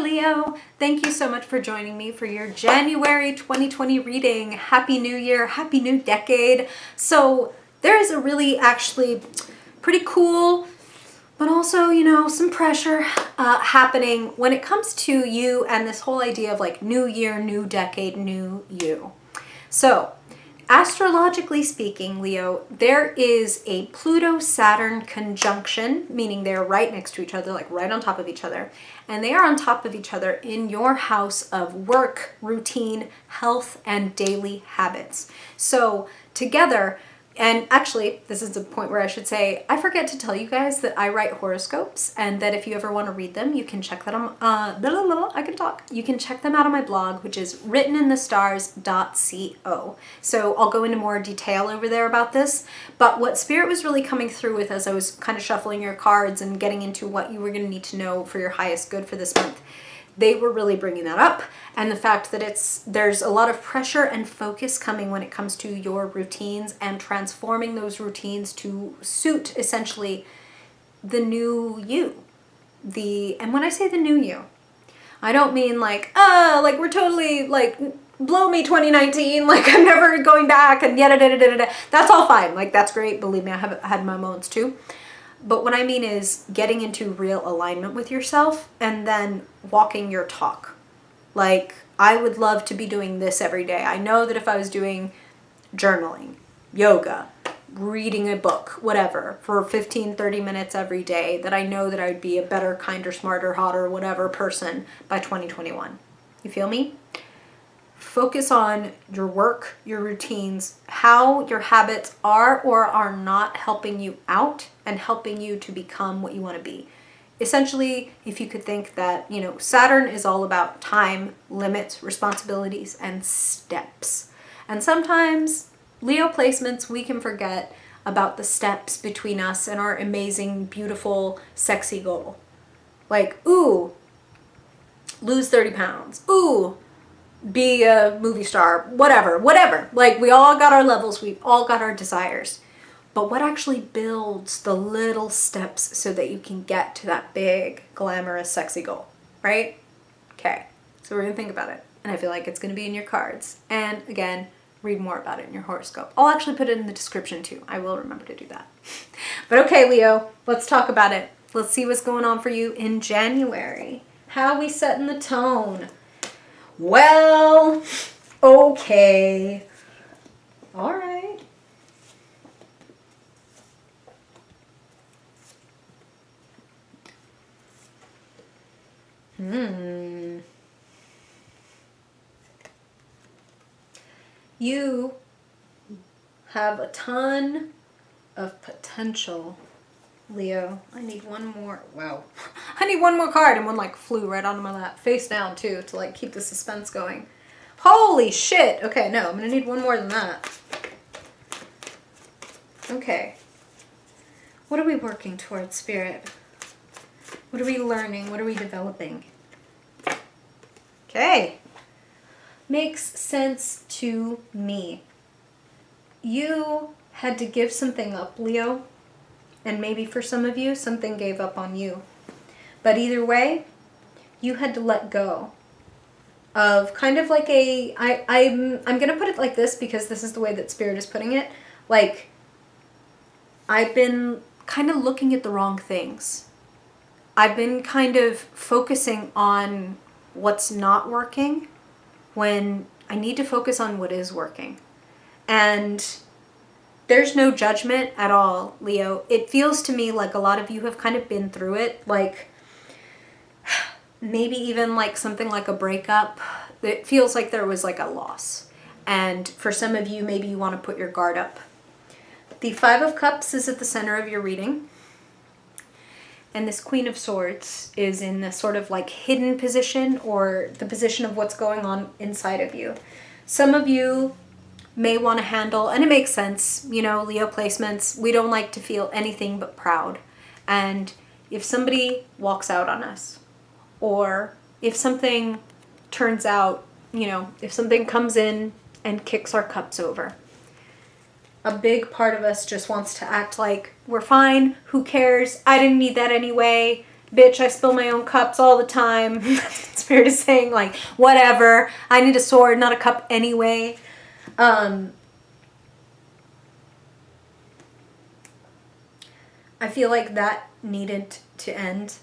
Leo. Thank you so much for joining me for your January 2020 reading. Happy New Year, happy new decade. So there is a really actually pretty cool, but also, you know, some pressure happening when it comes to you and this whole idea of like new year, new decade, new you. So astrologically speaking, Leo, there is a Pluto-Saturn conjunction, meaning they're right next to each other, like right on top of each other. And they are on top of each other in your house of work, routine, health, and daily habits. So together, and actually, this is the point where I should say, I forget to tell you guys that I write horoscopes and that if you ever want to read them, you can check that on, I can talk. You can check them out on my blog, which is writteninthestars.co. So I'll go into more detail over there about this. But what Spirit was really coming through with as I was kind of shuffling your cards and getting into what you were going to need to know for your highest good for this month, they were really bringing that up, and the fact that there's a lot of pressure and focus coming when it comes to your routines and transforming those routines to suit essentially the new you. And when I say the new you, I don't mean like we're totally like blow me 2019, like I'm never going back and yada. That's all fine. Like that's great. Believe me, I have had my moments too. But what I mean is getting into real alignment with yourself and then walking your talk. Like, I would love to be doing this every day. I know that if I was doing journaling, yoga, reading a book, whatever, for 15, 30 minutes every day, that I know that I would be a better, kinder, smarter, hotter, whatever person by 2021. You feel me? Focus on your work, your routines, how your habits are or are not helping you out and helping you to become what you want to be. Essentially, if you could think that, you know, Saturn is all about time, limits, responsibilities, and steps. And sometimes, Leo placements, we can forget about the steps between us and our amazing, beautiful, sexy goal. Like, ooh, lose 30 pounds. Ooh, be a movie star, whatever. Like we all got our levels, we've all got our desires. But what actually builds the little steps so that you can get to that big, glamorous, sexy goal, right? Okay, so we're gonna think about it. And I feel like it's gonna be in your cards. And again, read more about it in your horoscope. I'll actually put it in the description too. I will remember to do that. But okay, Leo, let's talk about it. Let's see what's going on for you in January. How are we setting the tone? Well, okay. All right. You have a ton of potential, Leo. I need one more. Wow. I need one more card, and one like flew right onto my lap, face down too, to like keep the suspense going. Holy shit. Okay, no, I'm gonna need one more than that. Okay. What are we working towards, Spirit? What are we learning? What are we developing? Okay. Makes sense to me. You had to give something up, Leo. And maybe for some of you, something gave up on you. But either way, you had to let go of kind of like I'm going to put it like this because this is the way that Spirit is putting it. Like, I've been kind of looking at the wrong things. I've been kind of focusing on what's not working when I need to focus on what is working. And there's no judgment at all, Leo. It feels to me like a lot of you have kind of been through it, like maybe even like something like a breakup. It feels like there was like a loss. And for some of you, maybe you want to put your guard up. The Five of Cups is at the center of your reading. And this Queen of Swords is in the sort of like hidden position or the position of what's going on inside of you. Some of you may want to handle, and it makes sense, you know, Leo placements, we don't like to feel anything but proud. And if somebody walks out on us, or if something turns out, you know, if something comes in and kicks our cups over, a big part of us just wants to act like we're fine, who cares, I didn't need that anyway, bitch, I spill my own cups all the time. It's Spirit is saying like, whatever, I need a sword, not a cup anyway. I feel like that needed to end.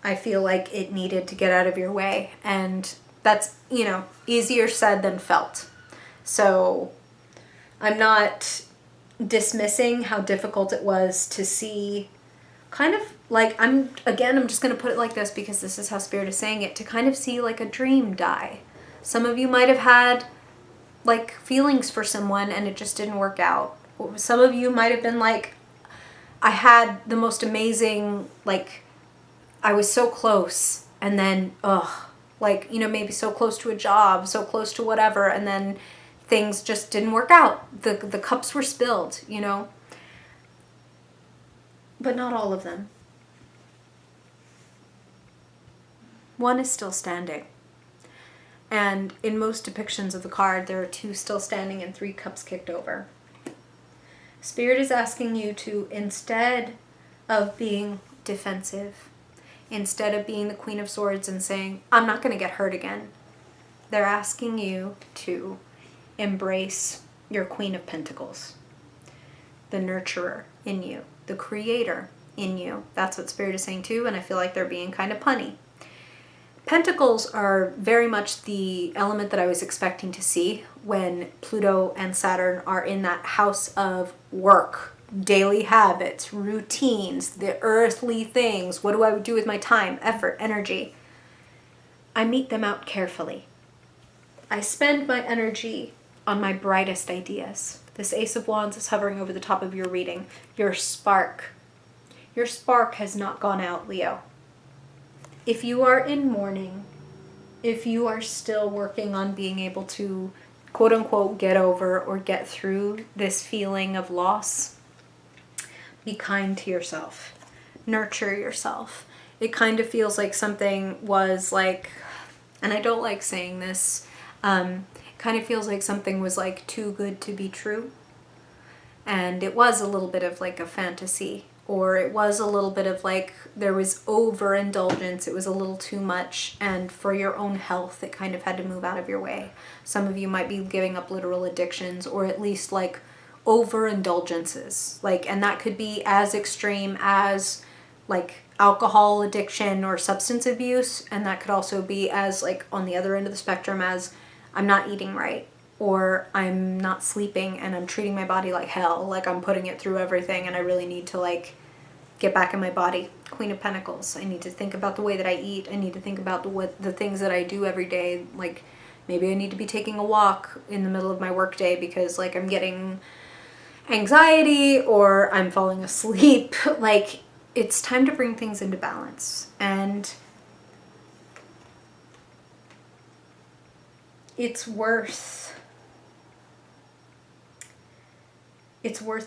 I feel like it needed to get out of your way. And that's, you know, easier said than felt. So I'm not dismissing how difficult it was to see, kind of like, I'm just going to put it like this because this is how Spirit is saying it, to kind of see like a dream die. Some of you might have had like feelings for someone and it just didn't work out. Some of you might have been like, I had the most amazing, like, I was so close, and then, like, you know, maybe so close to a job, so close to whatever, and then things just didn't work out. The cups were spilled, you know. But not all of them. One is still standing. And in most depictions of the card, there are 2 still standing and 3 cups kicked over. Spirit is asking you to, instead of being defensive, instead of being the Queen of Swords and saying, I'm not going to get hurt again, they're asking you to embrace your Queen of Pentacles, the nurturer in you, the creator in you. That's what Spirit is saying too, and I feel like they're being kind of punny. Pentacles are very much the element that I was expecting to see when Pluto and Saturn are in that house of work, daily habits, routines, the earthly things. What do I do with my time, effort, energy? I meet them out carefully. I spend my energy on my brightest ideas. This Ace of Wands is hovering over the top of your reading. Your spark. Your spark has not gone out, Leo. If you are in mourning, if you are still working on being able to, quote unquote, get over or get through this feeling of loss, be kind to yourself. Nurture yourself. It kind of feels like something was like, and I don't like saying this, it kind of feels like something was like too good to be true. And it was a little bit of like a fantasy, or it was a little bit of like there was overindulgence, it was a little too much, and for your own health it kind of had to move out of your way. Some of you might be giving up literal addictions, or at least like overindulgences, like, and that could be as extreme as like alcohol addiction or substance abuse, and that could also be as like on the other end of the spectrum as I'm not eating right, or I'm not sleeping and I'm treating my body like hell, like I'm putting it through everything and I really need to like get back in my body. Queen of Pentacles. I need to think about the way that I eat. I need to think about the things that I do every day. Like maybe I need to be taking a walk in the middle of my work day because like I'm getting anxiety or I'm falling asleep. Like it's time to bring things into balance, and it's worth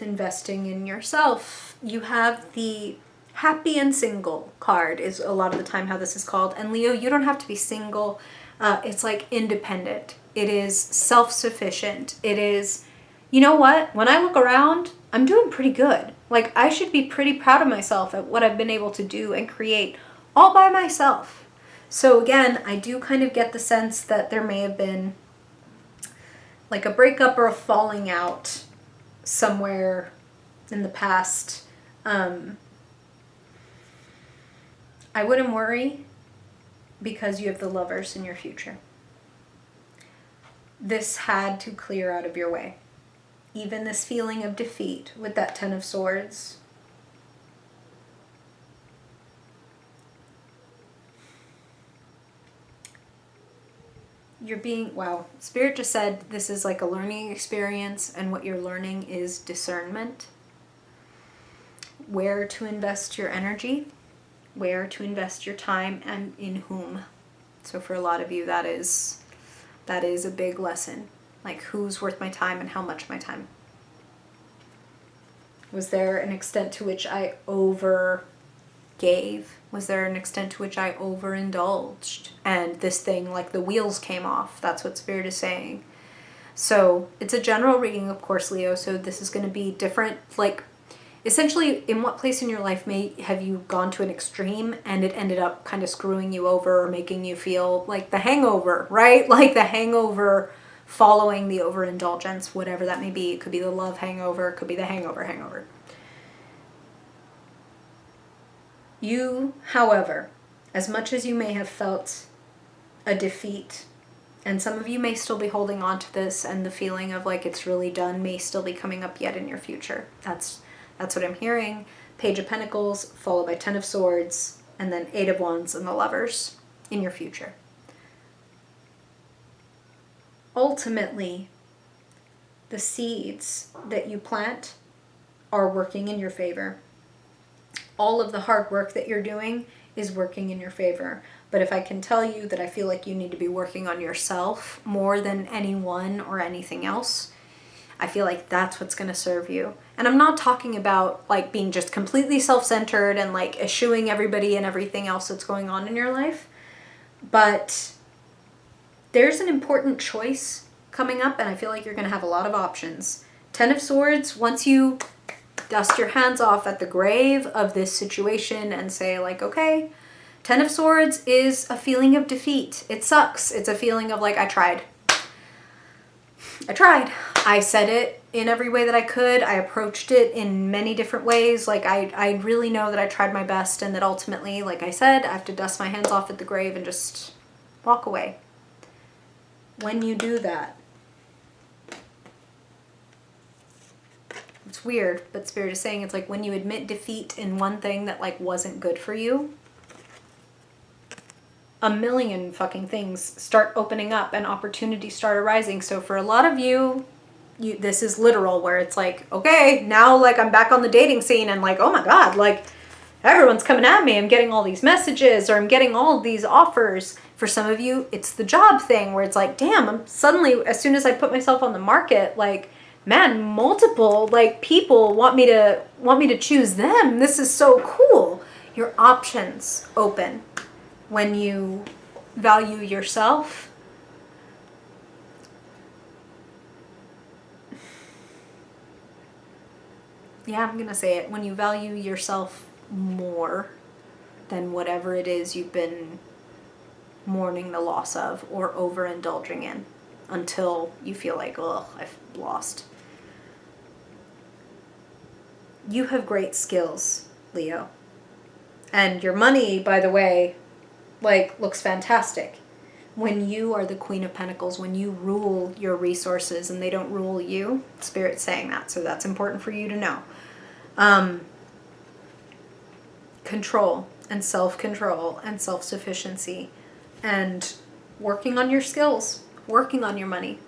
investing in yourself. You have the happy and single card is a lot of the time how this is called. And Leo, you don't have to be single. It's like independent. It is self-sufficient. It is, you know what? When I look around, I'm doing pretty good. Like I should be pretty proud of myself at what I've been able to do and create all by myself. So again, I do kind of get the sense that there may have been like a breakup or a falling out somewhere in the past. I wouldn't worry because you have the Lovers in your future. This had to clear out of your way. Even this feeling of defeat with that Ten of Swords. You're being, wow, Spirit just said this is like a learning experience, and what you're learning is discernment. Where to invest your energy, where to invest your time, and in whom. So for a lot of you, that is a big lesson. Like who's worth my time and how much my time. Was there an extent to which I overgave? Was there an extent to which I overindulged? And this thing, like the wheels came off. That's what Spirit is saying. So it's a general reading, of course, Leo. So this is going to be different. Like essentially, in what place in your life have you gone to an extreme and it ended up kind of screwing you over or making you feel like the hangover, right? Like the hangover following the overindulgence, whatever that may be. It could be the love hangover, it could be the hangover. You, however, as much as you may have felt a defeat, and some of you may still be holding on to this, and the feeling of like it's really done may still be coming up yet in your future. That's what I'm hearing. Page of Pentacles, followed by Ten of Swords, and then Eight of Wands and the Lovers in your future. Ultimately, the seeds that you plant are working in your favor. All of the hard work that you're doing is working in your favor. But if I can tell you that I feel like you need to be working on yourself more than anyone or anything else, I feel like that's what's going to serve you. And I'm not talking about like being just completely self-centered and like eschewing everybody and everything else that's going on in your life. But there's an important choice coming up, and I feel like you're going to have a lot of options. Ten of Swords, once you dust your hands off at the grave of this situation and say like, okay, Ten of Swords is a feeling of defeat. It sucks. It's a feeling of like, I tried. I said it in every way that I could. I approached it in many different ways. Like I really know that I tried my best, and that ultimately, like I said, I have to dust my hands off at the grave and just walk away. When you do that, it's weird, but Spirit is saying it's like when you admit defeat in one thing that like wasn't good for you, a million fucking things start opening up and opportunities start arising. So for a lot of you, this is literal, where it's like, okay, now like I'm back on the dating scene and like, oh my God, like everyone's coming at me. I'm getting all these messages, or I'm getting all of these offers. For some of you, it's the job thing where it's like, damn, I'm suddenly, as soon as I put myself on the market, like, man, multiple like people want me to choose them. This is so cool. Your options open when you value yourself. Yeah, I'm gonna say it. When you value yourself more than whatever it is you've been mourning the loss of or overindulging in until you feel like, ugh, I've lost. You have great skills, Leo. And your money, by the way, like looks fantastic. When you are the Queen of Pentacles, when you rule your resources and they don't rule you, Spirit's saying that. So that's important for you to know. Control and self-control and self-sufficiency and working on your skills, working on your money.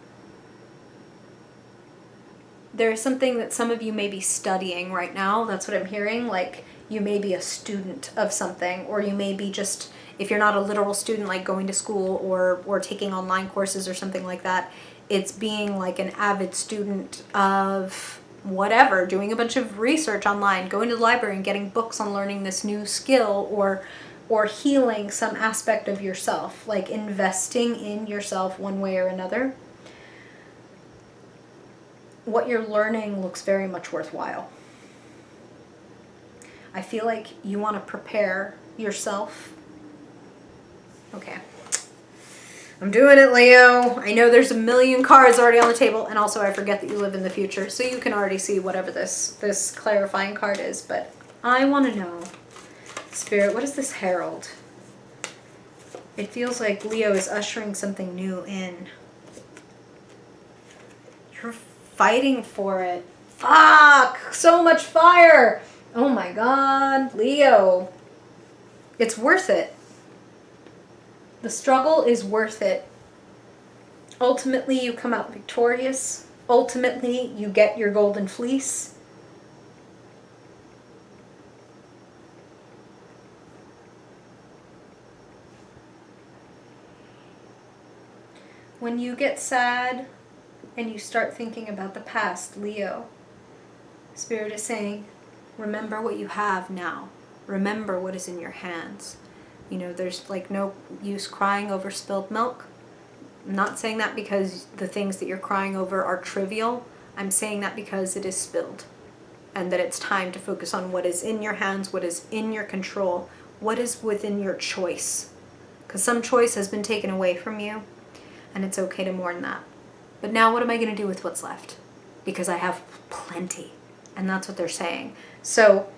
There is something that some of you may be studying right now. That's what I'm hearing. Like you may be a student of something, or you may be just, if you're not a literal student, like going to school or taking online courses or something like that, it's being like an avid student of whatever, doing a bunch of research online, going to the library and getting books on learning this new skill, or healing some aspect of yourself, like investing in yourself one way or another. What you're learning looks very much worthwhile. I feel like you want to prepare yourself. Okay. I'm doing it, Leo. I know there's a million cards already on the table, and also I forget that you live in the future, so you can already see whatever this clarifying card is, but I want to know, Spirit, what is this herald? It feels like Leo is ushering something new in. You're fighting for it. Fuck! So much fire! Oh my God, Leo. It's worth it. The struggle is worth it. Ultimately, you come out victorious. Ultimately, you get your golden fleece. When you get sad and you start thinking about the past, Leo, Spirit is saying, remember what you have now. Remember what is in your hands. You know, there's like no use crying over spilled milk. I'm not saying that because the things that you're crying over are trivial. I'm saying that because it is spilled. and that it's time to focus on what is in your hands, what is in your control, what is within your choice. Because some choice has been taken away from you, and it's okay to mourn that. But now what am I going to do with what's left? Because I have plenty. And that's what they're saying. So,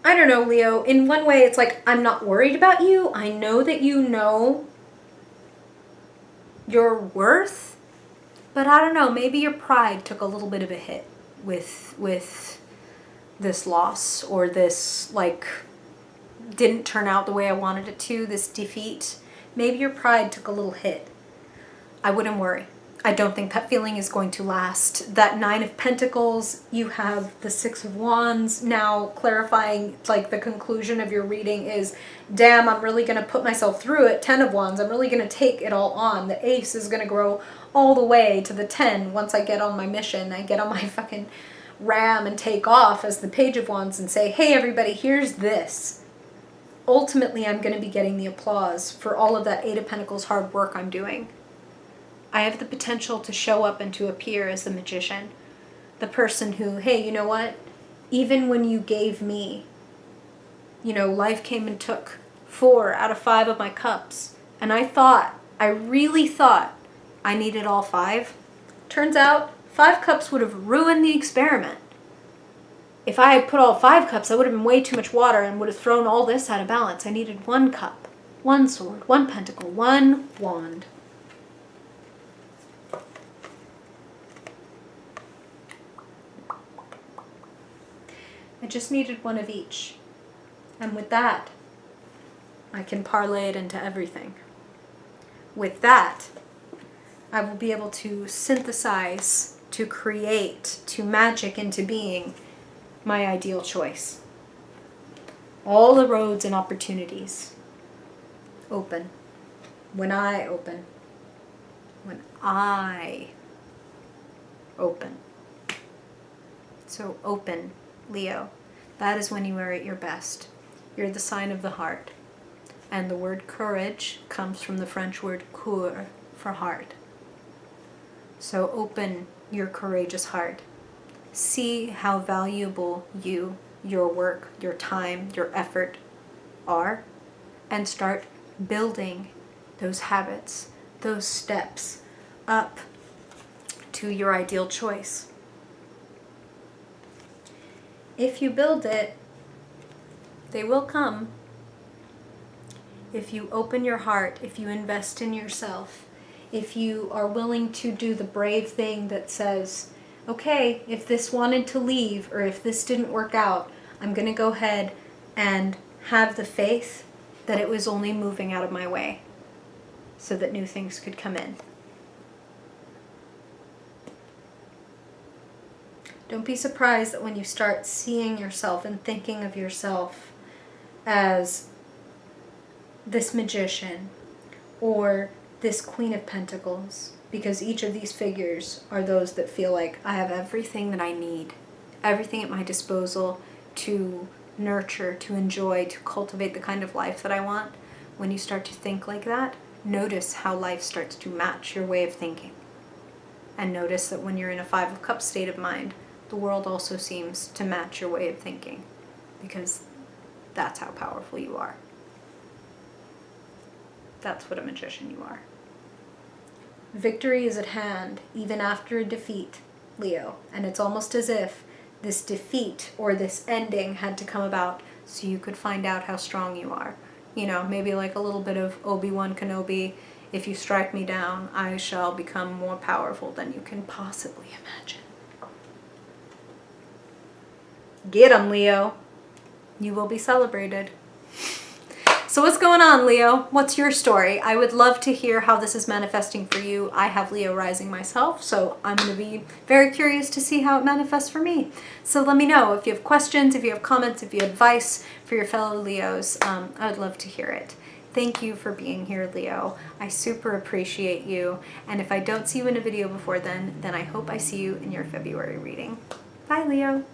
I don't know, Leo. In one way, it's like, I'm not worried about you. I know that you know your worth. But I don't know, maybe your pride took a little bit of a hit with this loss, or this, like, didn't turn out the way I wanted it to, this defeat. Maybe your pride took a little hit. I wouldn't worry. I don't think that feeling is going to last. That 9 of Pentacles, you have the 6 of Wands. Now clarifying, like, the conclusion of your reading is, damn, I'm really going to put myself through it. 10 of Wands, I'm really going to take it all on. The Ace is going to grow all the way to the 10 once I get on my mission. I get on my fucking ram and take off as the Page of Wands and say, hey, everybody, here's this. Ultimately, I'm going to be getting the applause for all of that 8 of Pentacles hard work I'm doing. I have the potential to show up and to appear as the magician. The person who, hey, you know what? Even when you gave me, you know, life came and took 4 out of 5 of my cups. And I really thought I needed all 5. Turns out 5 cups would have ruined the experiment. If I had put all 5 cups, that would have been way too much water and would have thrown all this out of balance. I needed 1 cup, 1 sword, 1 pentacle, 1 wand. I just needed 1 of each. And with that, I can parlay it into everything. With that, I will be able to synthesize, to create, to magic into being my ideal choice. All the roads and opportunities open. When I open. When I open. So open, Leo. That is when you are at your best. You're the sign of the heart. And the word courage comes from the French word coeur, for heart. So open your courageous heart. See how valuable you, your work, your time, your effort are, and start building those habits, those steps up to your ideal choice. If you build it, they will come. If you open your heart, if you invest in yourself, if you are willing to do the brave thing that says, okay, if this wanted to leave or if this didn't work out, I'm going to go ahead and have the faith that it was only moving out of my way so that new things could come in. Don't be surprised that when you start seeing yourself and thinking of yourself as this magician or this Queen of Pentacles, because each of these figures are those that feel like I have everything that I need, everything at my disposal to nurture, to enjoy, to cultivate the kind of life that I want. When you start to think like that, notice how life starts to match your way of thinking. And notice that when you're in a 5 of Cups state of mind, the world also seems to match your way of thinking, because that's how powerful you are. That's what a magician you are. Victory is at hand, even after a defeat, Leo. And it's almost as if this defeat or this ending had to come about so you could find out how strong you are. You know, maybe like a little bit of Obi-Wan Kenobi. If you strike me down, I shall become more powerful than you can possibly imagine. Get 'em, Leo. You will be celebrated. So what's going on, Leo? What's your story? I would love to hear how this is manifesting for you. I have Leo rising myself, so I'm going to be very curious to see how it manifests for me. So let me know if you have questions, if you have comments, if you have advice for your fellow Leos. I would love to hear it. Thank you for being here, Leo. I super appreciate you. And if I don't see you in a video before then I hope I see you in your February reading. Bye, Leo.